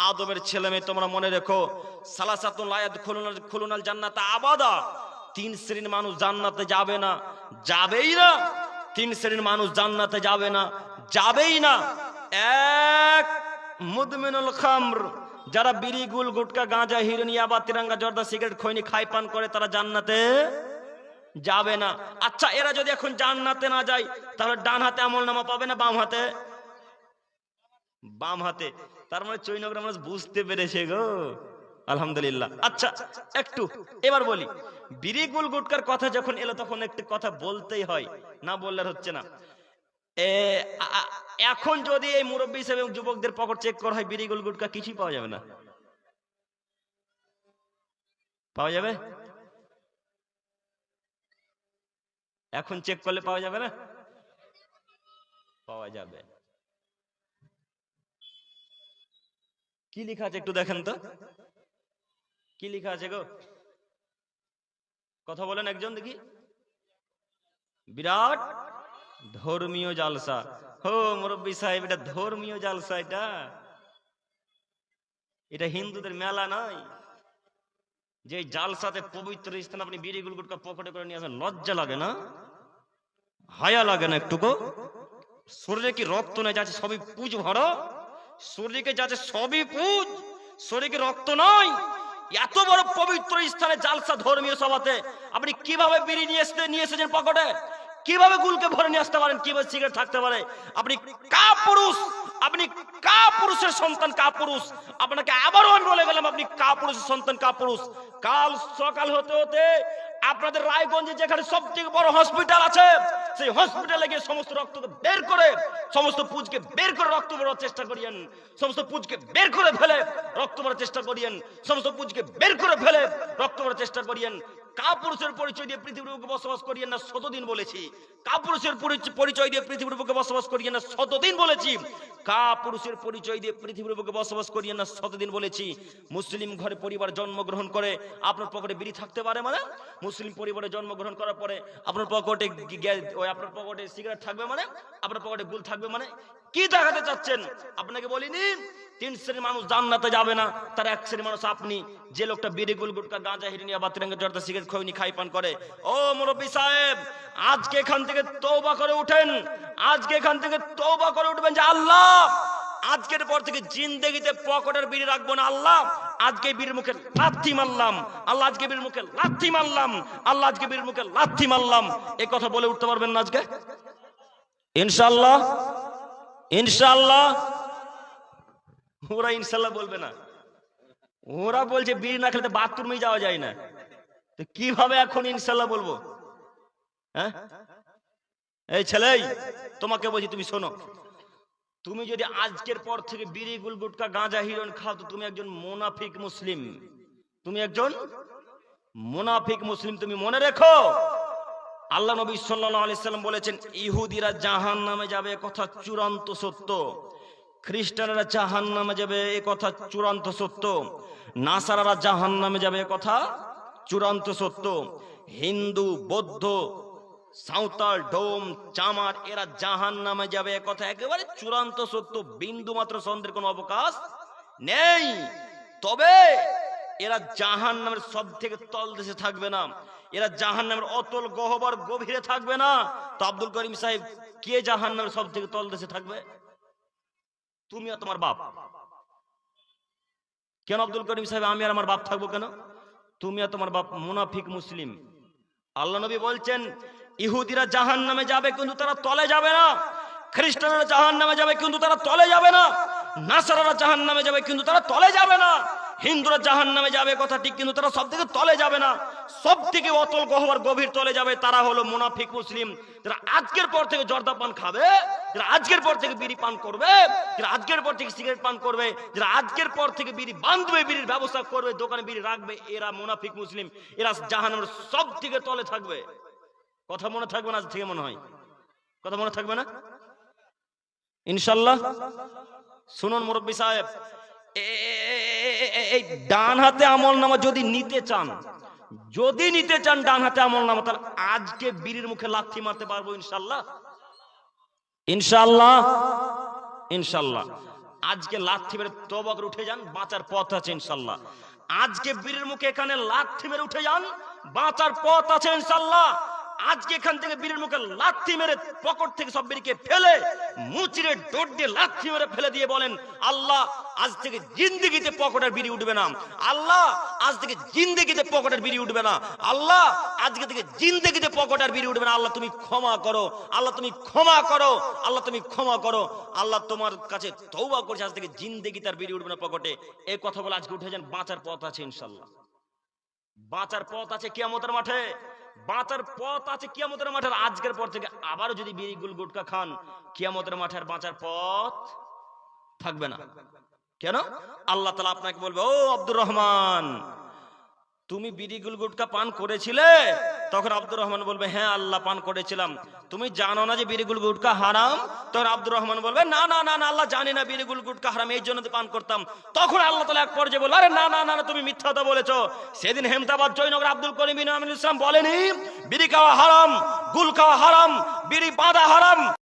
আদমের ছেলে মেয়ে তোমরা মনে রেখো, সালাসাতুন লা ইয়াদখুলুনাল জান্নাতা আবাদা, তিন শ্রেণীর মানুষ জান্নাতে যাবে না, যাবেই না। তিন শ্রেণীর মানুষ জান্নাতে যাবে না, যাবেই না। এক, মুদমিনুল খামর, যারা বিড়ি গুল গুটকা গাঁজা হিরোইন ইয়াবা তিরঙ্গা জর্দা সিগারেট খৈনি খায় পান করে, তারা জান্নাতে যাবে না। আচ্ছা, এরা যদি এখন জান্নাতে না যায়, তাহলে ডান হাতে আমলনামা পাবে না বাম হাতে? বাম হাতে। তার মানে চৈনগর মানুষ বুঝতে পেরেছে গো, আলহামদুলিল্লাহ। আচ্ছা, একটু এবার বলি, বিড়ি গুল গুটকার কথা যখন এলো তখন একটু কথা বলতেই হয়, না বললে হচ্ছে না। এখন যদি এই মুরব্বী হিসেবে যুবকদের পকেট চেক করা হয়, বিড়ি গুল গুটকা কিছুই পাওয়া যাবে না। পাওয়া যাবে? এখন চেক করলে পাওয়া যাবে না? পাওয়া যাবে। কি লেখা আছে একটু দেখেন তো, কি লেখা আছে গো? কথা বলেন একজন দেখি। বিরাট ধর্মীয় জালসা। হো মুরব্বী সাহেব, এটা ধর্মীয় জালসা, এটা হিন্দুদের মেলা নয়। যে জালসাতে পবিত্র স্থান আপনি বিড়ি গুল গুটকা পকেটে করে নিয়ে আসেন, লজ্জা লাগে না? হায়া লাগে না একটুকু? শরীরে কি রক্ত নেই? যাচ্ছে সবই পুজ ভরো, শরীরকে যাচ্ছে সবই পুজ, শরীরে রক্ত নয়। এত বড় পবিত্র স্থানে জালসা ধর্মীয় সভাতে আপনি কিভাবে বিড়ি নিয়ে এসেছেন পকেটে? কিভাবে গুলকে ভরে নিয়ে আসতে পারেন? কিভাবে সিগারেট থাকতে পারে? আপনি কাপুরুষ, আপনি কাপুরুষের সন্তান, কাপুরুষ। আপনাকে আবারও আমি বলে গেলাম, আপনি কাপুরুষের সন্তান, কাপুরুষ। কাল সকাল হতে হতে আপনাদের রায়গঞ্জে যেখানে সবথেকে বড় হসপিটাল আছে, সেই হসপিটালে গিয়ে সমস্ত রক্তকে বের করে, সমস্ত পুজকে বের করে রক্ত ভরার চেষ্টা করিয়েন, সমস্ত পুজকে বের করে ফেলে রক্ত ভরার চেষ্টা করিয়েন, সমস্ত পুজকে বের করে ফেলে রক্ত ভরার চেষ্টা করিয়েন। কাপুরুষের পরিচয় দিয়ে পৃথিবীর বুকে বসবাস করিয়েন না, শতদিন বলেছি। কাপুরুষের পরিচয় দিয়ে পৃথিবীর বুকে বসবাস করিয়েন না, শতদিন বলেছি। কাপুরুষের পরিচয় দিয়ে পৃথিবীর বুকে বসবাস করিয়েন না, শতদিন বলেছি। মুসলিম ঘরে পরিবার জন্মগ্রহণ করে আপনার পকেটে বিড়ি থাকতে পারে মানে? মুসলিম পরিবারে জন্মগ্রহণ করার পরে আপনার পকেটে সিগারেট থাকবে মানে? আপনার পকেটে গুল থাকবে মানে? কি দেখাতে চাচ্ছেন? আপনাকে বলিনি তিন শ্রেণীর মানুষ জান্নাতে যাবে না, তার এক শ্রেণীর মানুষ আপনি, যে লোকটা বিড়ি গুল গুটকা গাঁজা হিরোইন ইয়াবা তিরঙ্গা জর্দা সিগারেট খৈনি খাই পান করে। ও মুরব্বী সাহেব, আজকে এখান থেকে তওবা করে উঠেন, আজকে এখান থেকে তওবা করে উঠবেন যে আল্লাহ, আজকের পর থেকে জিন্দেগিতে পকেটের বিড়ি রাখবো না। আল্লাহ, আজকে বীর মুখে লাথি মারলাম, আল্লাহ আজকে বীর মুখে লাথি মারলাম, আল্লাহ আজকে বীর মুখে লাথি মারলাম। এই কথা বলে উঠতে পারবেন না আজকে? ইনশাআল্লাহ, ইনশাআল্লাহ। ওরা ইনশাআল্লাহ বলবে না, ওরা বলছে বিড়ি না খেলে বাথরুমে যাওয়া যায় না। তো কিভাবে এখন ইনশাআল্লাহ বলবো? হ্যাঁ, এই ছেলে, তোমাকে বলছি, তুমি শোনো, তুমি যদি আজকের পর থেকে বিড়ি গুল গুটকা গাঁজা হিরোইন খাও, তো তুমি একজন মুনাফিক মুসলিম, তুমি একজন মুনাফিক মুসলিম। তুমি মনে রেখো, আল্লাহ নবী সাল্লাল্লাহু আলাইহি সাল্লাম বলেছেন, ইহুদিরা জাহান্নামে যাবে, কথা চূড়ান্ত সত্য। খ্রিস্টানরা জাহান্নামে যাবে, এ কথা চূড়ান্ত সত্য। নাসারারা জাহান্নামে যাবে, এ কথা চূড়ান্ত সত্য। হিন্দু, বৌদ্ধ, সাঁওতাল, ডোম, চামার, এরা জাহান্নামে যাবে, এ কথা একেবারে চূড়ান্ত সত্য, বিন্দু মাত্র সন্দেহের কোনো অবকাশ নেই। তবে এরা জাহান্নামের সব থেকে তলদেশে থাকবে না, এরা জাহান্নামের অতল গহ্বর গভীরে থাকবে না। তো আব্দুল করিম সাহেব, কে জাহান্নামের সব থেকে তলদেশে থাকবে? তুমি আর তোমার বাপ। কেন আব্দুল করিম সাহেব আমি আর আমার বাপ থাকবো কেন? তুমি আর তোমার বাপ মুনাফিক মুসলিম। আল্লাহ নবী বলছেন, ইহুদিরা জাহান্নামে যাবে কিন্তু তারা তলে যাবে না, খ্রিস্টানরা জাহান্নামে যাবে কিন্তু তারা তলে যাবে না, নাসারারা জাহান্নামে যাবে কিন্তু তারা তলে যাবে না, হিন্দুরা জাহান্নামে যাবে কথা ঠিক, কিন্তু তারা সব থেকে তলে যাবে না, সব থেকে অতল গহ্বর গভীর তলে যাবে। তারা হলো মুনাফিক মুসলিম, যারা আজকের পর থেকে জর্দা পান খাবে, যারা আজকের পর থেকে বিড়ি পান করবে, যারা আজকের পর থেকে সিগারেট পান করবে, যারা আজকের পর থেকে বিড়ি বাঁধবে, বিড়ির ব্যবস্থা করবে, দোকানে বিড়ি রাখবে, এরা মুনাফিক মুসলিম, এরা জাহান্নামের সব থেকে তলে থাকবে। কথা মনে থাকবে না? আজ থেকে মনে হয় কথা মনে থাকবে না ইনশাআল্লাহ। শুনুন মুরব্বী সাহেব, এই ডান হাতে আমলনামা যদি নিতে চান, ডান হাতে আমলনামা, তাহলে আজকে বিড়ির মুখে লাথি মারতে পারবো ইনশাআল্লাহ, ইনশাআল্লাহ, ইনশাআল্লাহ। আজকে লাথি মেরে তওবা করে উঠে যান, বাঁচার পথ আছে ইনশাআল্লাহ। আজকে বীরের মুখে এখানে লাথি মেরে উঠে যান, বাঁচার পথ আছে ইনশাআল্লাহ। আজকে এখান থেকে বীরের মুখে লাথি মেরে পকেট থেকে সব বিড়িকে ফেলে মুচিরে ডোর দিয়ে লাথি মেরে ফেলে দিয়ে বলেন, আল্লাহ আজ থেকে জিন্দেগিতে পকেটের বিড়ি উঠবে না, আল্লাহ আজ থেকে জিন্দেগিতে পকেটের বিড়ি উঠবে না, আল্লাহ আজকে থেকে জিন্দেগিতে পকেটের বিড়ি উঠবে না, আল্লাহ তুমি ক্ষমা করো, আল্লাহ তুমি ক্ষমা করো, আল্লাহ তুমি ক্ষমা করো, আল্লাহ তোমার কাছে তওবা করছি, আজ থেকে জিন্দেগিতে আর বিড়ি উঠবে না পকেটে। এই কথা বলে আজকে উঠে যান, বাঁচার পথ আছে ইনশাআল্লাহ। বাঁচার পথ আছে কিয়ামতের মাঠে, বাঁচার পথ আছে কিয়ামতের মাঠে। আজকের পর থেকে আবারও যদি বিড়ি গুটখা খান, কিয়ামতের মাঠে আর বাঁচার পথ থাকবে না। কেন? আল্লাহ তাআলা আপনাকে বলবে, ও আব্দুর রহমান, তুমি বিড়ি গুটখা পান করেছিলে? তখন আব্দুর রহমান বলবে, হ্যাঁ আল্লাহ পান করেছিলাম। তুমি জানো না যে বিড়ি গুটখা হারাম? তখন আব্দুর রহমান বলবে, না না না না আল্লাহ জানি না বিড়ি গুটখা হারাম, এই জন্য তো পান করতাম। তখন আল্লাহ তাআলা এক পর্যায়ে বলল, আরে না না না তুমি মিথ্যা কথা বলেছো। সেদিন হেমতাবাদ জয়নগর আব্দুল করিম বিন আমিনুল ইসলাম বলেনি বিড়ি খাওয়া হারাম, গুল খাওয়া হারাম, বিড়ি বাঁধা হারাম?